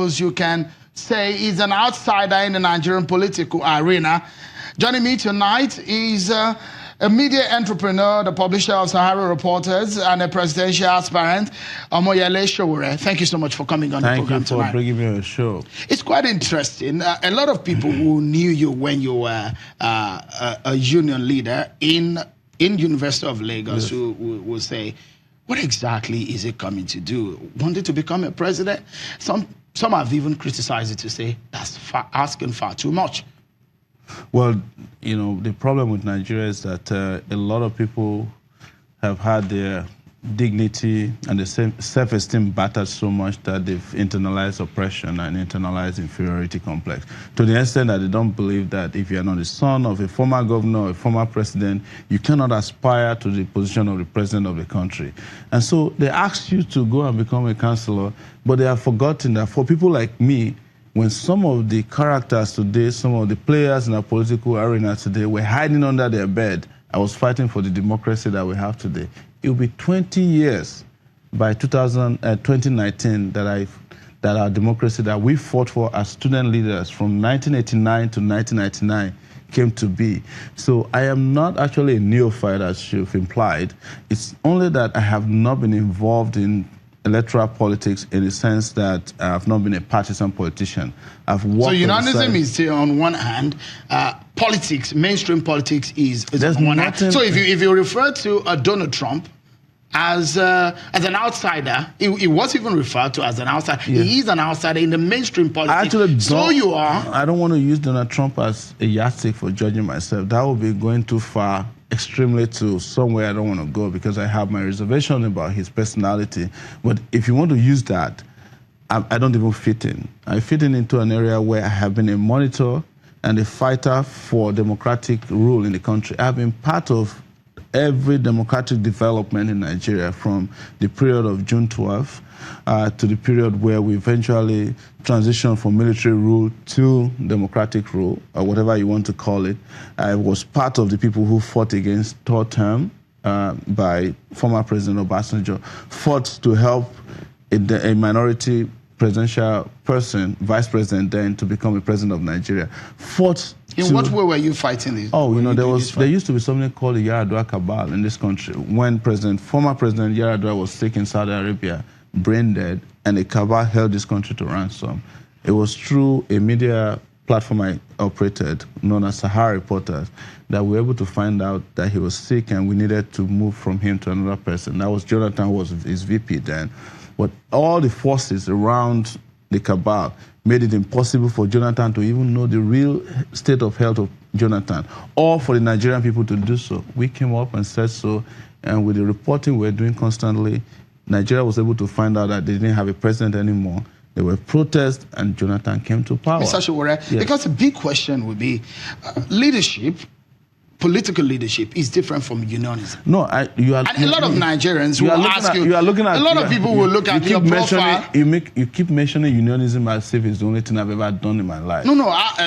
You can say he's an outsider in the Nigerian political arena. Joining me tonight is a media entrepreneur, the publisher of Sowore Reporters, and a presidential aspirant, Omoyele Sowore. Thank you so much for coming on the program tonight. Thank you for bringing me on the show. It's quite interesting. A lot of people who knew you when you were a union leader in University of Lagos will say, what exactly is it coming to do? Wanted to become a president? Some have even criticized it to say that's asking far too much. Well, you know, the problem with Nigeria is that a lot of people have had their dignity and the self-esteem battered so much that they've internalized oppression and internalized inferiority complex, to the extent that they don't believe that if you are not the son of a former governor or a former president, you cannot aspire to the position of the president of the country. And so they ask you to go and become a councillor, but they have forgotten that for people like me, when some of the characters today, some of the players in our political arena today were hiding under their bed, I was fighting for the democracy that we have today. It will be 20 years by 2019 that our democracy that we fought for as student leaders from 1989 to 1999 came to be. So I am not actually a neophyte, as you've implied. It's only that I have not been involved in electoral politics in the sense that I've not been a partisan politician. I've worked. So unionism is on one hand, politics, mainstream politics is on one hand. So if you refer to Donald Trump as an outsider, he was even referred to as an outsider. Yeah. He is an outsider in the mainstream politics. So you are. I don't want to use Donald Trump as a yardstick for judging myself. That would be going too far, extremely to somewhere I don't want to go, because I have my reservation about his personality. But if you want to use that, I don't even fit in. I fit in into an area where I have been a monitor and a fighter for democratic rule in the country. I have been part of every democratic development in Nigeria, from the period of June 12th to the period where we eventually transitioned from military rule to democratic rule, or whatever you want to call it. I was part of the people who fought against third term by former President Obasanjo, fought to help a minority presidential person, vice president then, to become a president of Nigeria. Fought. In what way were you fighting this? Oh, you know, there used to be something called the Yaradua cabal in this country. When former President Yaradua was sick in Saudi Arabia, brain dead, and the cabal held this country to ransom. It was through a media platform I operated, known as Sowore Reporters, that we were able to find out that he was sick and we needed to move from him to another person. That was Jonathan, who was his VP then. But all the forces around the cabal made it impossible for Jonathan to even know the real state of health of Jonathan, or for the Nigerian people to do so. We came up and said so, and with the reporting we're doing constantly, Nigeria was able to find out that they didn't have a president anymore. There were protests, and Jonathan came to power. Mr. Sowore, yes. Because the big question would be, leadership, political leadership is different from unionism. No, you are. And a lot of Nigerians will ask you. A lot of people will look at your profile. You keep mentioning unionism as if it's the only thing I've ever done in my life. No,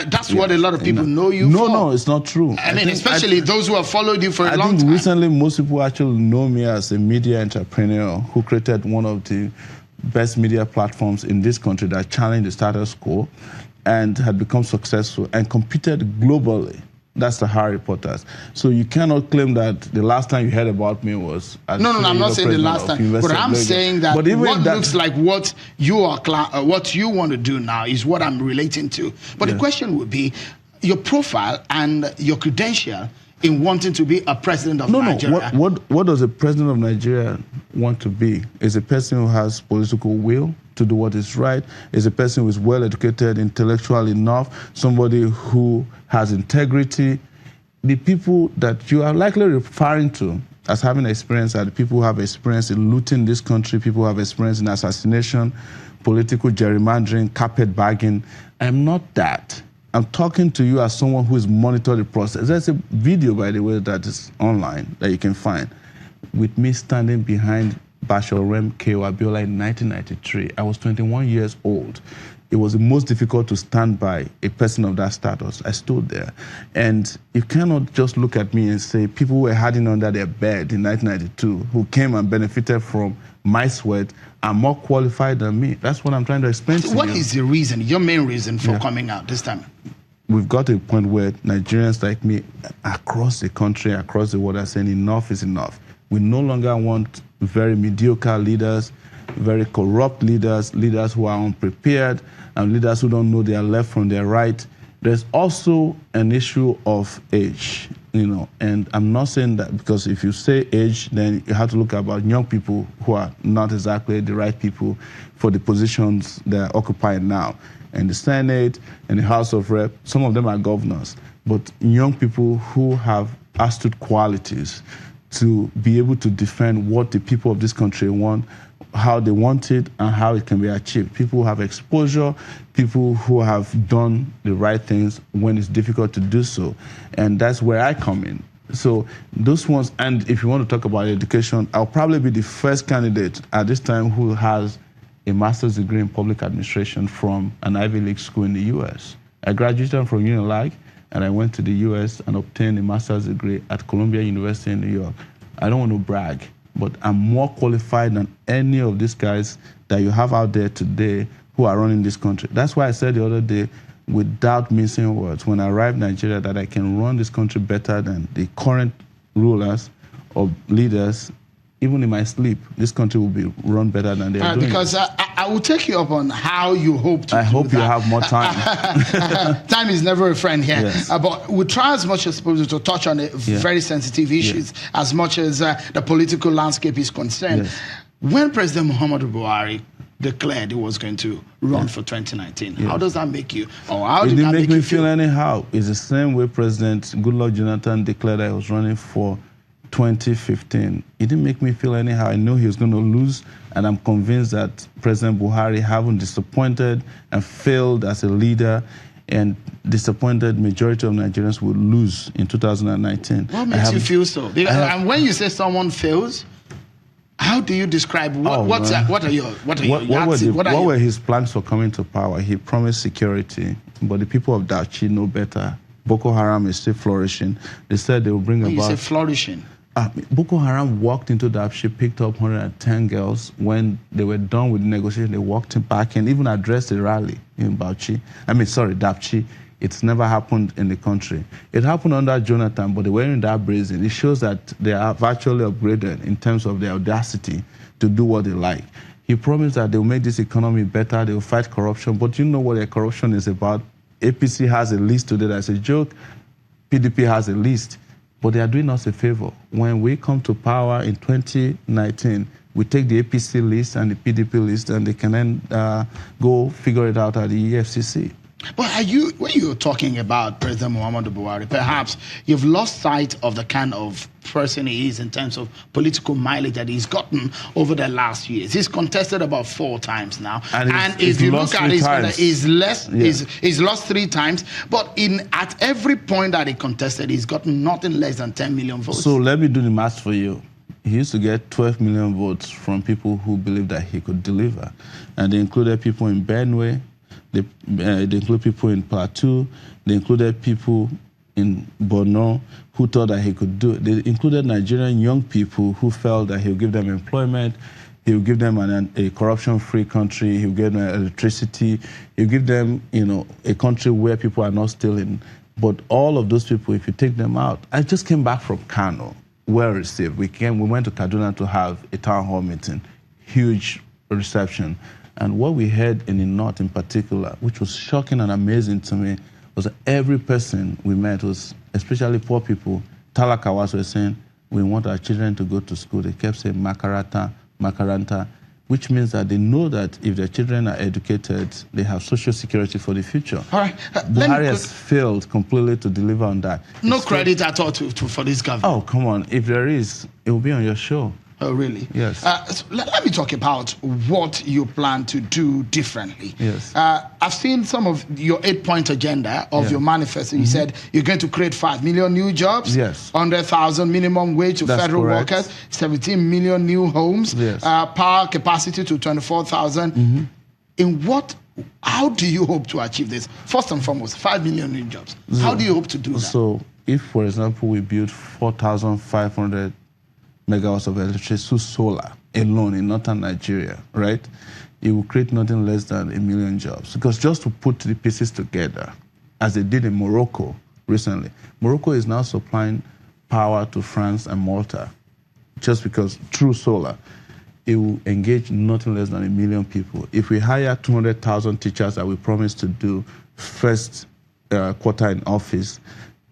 that's what a lot of people know you for. No, it's not true. I mean, especially those who have followed you for a long time. I think recently most people actually know me as a media entrepreneur who created one of the best media platforms in this country that challenged the status quo and had become successful and competed globally. That's the Sowore Reporters. So you cannot claim that the last time you heard about me was as No, I'm not saying the last time. But I'm saying that what looks like what you want to do now is what I'm relating to. But the question would be your profile and your credential in wanting to be a president of Nigeria. What does a president of Nigeria want to be? Is a person who has political will to do what is right, is a person who is well educated, intellectual enough, somebody who has integrity. The people that you are likely referring to as having experience are the people who have experience in looting this country, people who have experience in assassination, political gerrymandering, carpetbagging. I'm not that. I'm talking to you as someone who has monitored the process. There's a video, by the way, that is online that you can find with me standing behind Bashorem K.O. Abiola in 1993. I was 21 years old. It was the most difficult to stand by a person of that status. I stood there. And you cannot just look at me and say people who were hiding under their bed in 1992 who came and benefited from my sweat are more qualified than me. That's what I'm trying to explain to you. What is the reason, your main reason for coming out this time? We've got to a point where Nigerians like me across the country, across the world are saying enough is enough. We no longer want very mediocre leaders, very corrupt leaders, leaders who are unprepared, and leaders who don't know their left from their right. There's also an issue of age, and I'm not saying that because if you say age, then you have to look about young people who are not exactly the right people for the positions they're occupying now. In the Senate and the House of Rep, some of them are governors, but young people who have astute qualities to be able to defend what the people of this country want, how they want it, and how it can be achieved. People who have exposure, people who have done the right things when it's difficult to do so. And that's where I come in. So those ones, and if you want to talk about education, I'll probably be the first candidate at this time who has a master's degree in public administration from an Ivy League school in the US. I graduated from Unilag, and I went to the US and obtained a master's degree at Columbia University in New York. I don't want to brag, but I'm more qualified than any of these guys that you have out there today who are running this country. That's why I said the other day, without missing words, when I arrived in Nigeria, that I can run this country better than the current rulers or leaders. Even in my sleep, this country will be run better than they are doing. Because I will take you up on how you hope to I hope you have more time. Time is never a friend here. Yes. But we try as much as possible to touch on very sensitive issues as much as the political landscape is concerned. Yes. When President Muhammadu Buhari declared he was going to run for 2019, how does that make you? Or how it did didn't that make me you feel anyhow. It's the same way President Goodluck Jonathan declared I was running for 2015. It didn't make me feel anyhow. I knew he was going to lose, and I'm convinced that President Buhari, having disappointed and failed as a leader and disappointed majority of Nigerians, will lose in 2019. What makes you feel so? Because, and when you say someone fails, how do you describe what were his plans for coming to power? He promised security, but the people of Dachi know better. Boko Haram is still flourishing. They said they will bring about... You say flourishing? Boko Haram walked into Dapchi, picked up 110 girls. When they were done with the negotiation, they walked back and even addressed a rally in Dapchi. It's never happened in the country. It happened under Jonathan, but they weren't that brazen. It shows that they are virtually upgraded in terms of their audacity to do what they like. He promised that they'll make this economy better, they'll fight corruption, but you know what their corruption is about. APC has a list today that's a joke. PDP has a list. But they are doing us a favor. When we come to power in 2019, we take the APC list and the PDP list, and they can then go figure it out at the EFCC. But when you're talking about President Muhammadu Buhari, perhaps you've lost sight of the kind of person he is in terms of political mileage that he's gotten over the last years. He's contested about 4 times now. And if you look at his he's lost 3 times. But at every point that he contested, he's gotten nothing less than 10 million votes. So let me do the math for you. He used to get 12 million votes from people who believed that he could deliver. And they included people in Benue, they include people in Plateau, they included people in Borno who thought that he could do it. They included Nigerian young people who felt that he would give them employment, he would give them a corruption-free country, he would give them electricity, he would give them, a country where people are not stealing. But all of those people, if you take them out, I just came back from Kano, well received. We went to Kaduna to have a town hall meeting, huge reception. And what we heard in the North in particular, which was shocking and amazing to me, was that every person we met was, especially poor people, Talakawas were saying, we want our children to go to school. They kept saying Makaranta, Makaranta, which means that they know that if their children are educated, they have social security for the future. All right. Buhari has failed completely to deliver on that. No credit at all for this government. Oh, come on. If there is, it will be on your show. Oh, really? Yes. So let me talk about what you plan to do differently. Yes. I've seen some of your 8-point agenda of your manifesto. You said you're going to create 5 million new jobs, Yes. 100,000 minimum wage to That's federal correct. workers, 17 million new homes, Yes. power capacity to 24,000. How do you hope to achieve this? First and foremost, 5 million new jobs. How do you hope to do that? So if, for example, we build 4,500 megawatts of electricity through solar alone in northern Nigeria, right? It will create nothing less than 1 million jobs. Because just to put the pieces together, as they did in Morocco recently, Morocco is now supplying power to France and Malta, just because through solar, it will engage nothing less than 1 million people. If we hire 200,000 teachers that we promised to do first quarter in office,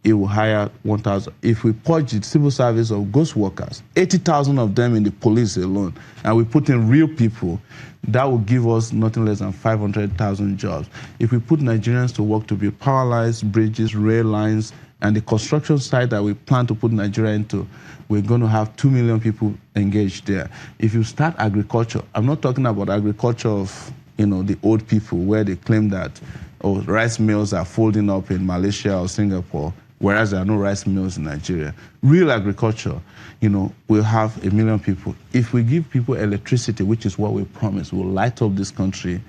it will hire 1,000. If we purge the civil service of ghost workers, 80,000 of them in the police alone, and we put in real people, that will give us nothing less than 500,000 jobs. If we put Nigerians to work to build power lines, bridges, rail lines, and the construction site that we plan to put Nigeria into, we're going to have 2 million people engaged there. If you start agriculture, I'm not talking about agriculture of the old people where they claim that rice mills are folding up in Malaysia or Singapore, whereas there are no rice mills in Nigeria. Real agriculture, we'll have 1 million people. If we give people electricity, which is what we promised, we'll light up this country,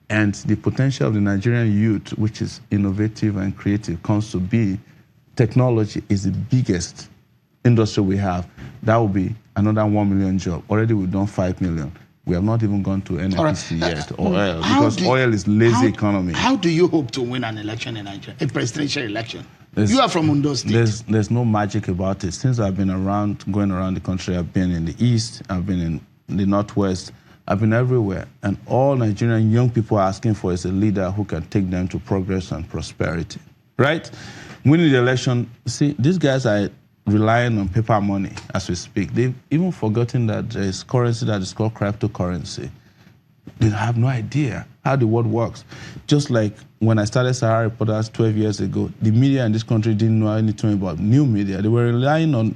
and the potential of the Nigerian youth, which is innovative and creative, comes to be, technology is the biggest industry we have. That will be another 1 million jobs. Already we've done 5 million. We have not even gone to NNPC yet, or oil, because oil is lazy economy. How do you hope to win an election in Nigeria, a presidential election? You are from Ondo State. There's no magic about it. Since I've been going around the country, I've been in the East, I've been in the Northwest, I've been everywhere. And all Nigerian young people are asking for is a leader who can take them to progress and prosperity, right? Winning the election, see, these guys are relying on paper money as we speak. They've even forgotten that there is currency that is called cryptocurrency. They have no idea how the world works. Just like when I started Sahara Reporters 12 years ago, the media in this country didn't know anything about new media. They were relying on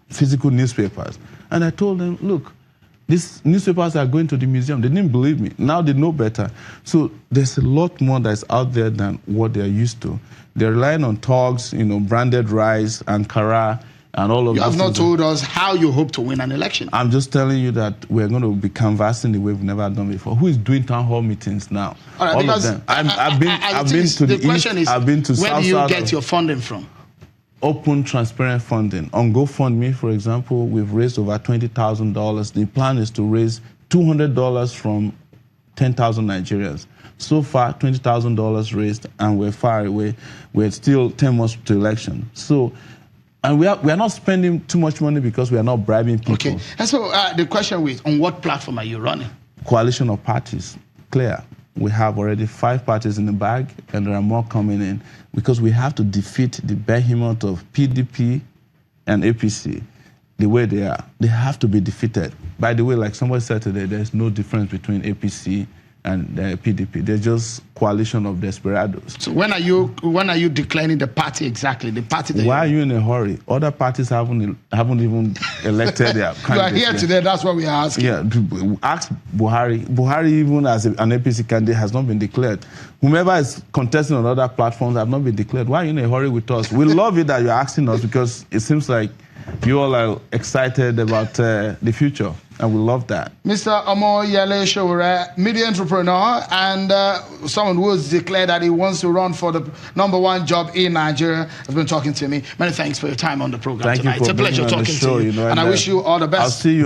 physical newspapers. And I told them, look, these newspapers are going to the museum. They didn't believe me. Now they know better. So there's a lot more that's out there than what they're used to. They're relying on togs, branded rice, Ankara, and all of that. You have not told us how you hope to win an election. I'm just telling you that we're going to be canvassing the way we've never done before. Who is doing town hall meetings now? All of them. I've been to the question East. Is, I've been to where South. do you get your funding from? Open, transparent funding. On GoFundMe, for example, we've raised over $20,000. The plan is to raise $200 from 10,000 Nigerians. So far, $20,000 raised, and we're far away. We're still 10 months to election. So, and we are not spending too much money because we are not bribing people. Okay. And so the question is, on what platform are you running? Coalition of parties. Clear. We have already 5 parties in the bag, and there are more coming in, because we have to defeat the behemoth of PDP and APC the way they are. They have to be defeated. By the way, like somebody said today, there's no difference between APC and PDP. They're just coalition of desperados. So when are you declaring the party exactly? The party that Why are you in a hurry? Other parties haven't even elected their candidates. You are here today, that's what we are asking. Yeah, ask Buhari. Buhari, even as an APC candidate, has not been declared. Whomever is contesting on other platforms have not been declared. Why are you in a hurry with us? We love it that you're asking us, because it seems like you all are excited about the future, and we love that. Mr. Omoyele Sowore, media entrepreneur, and someone who has declared that he wants to run for the #1 job in Nigeria, has been talking to me. Many thanks for your time on the program tonight. It's a pleasure talking to you, and I wish you all the best. I'll see you.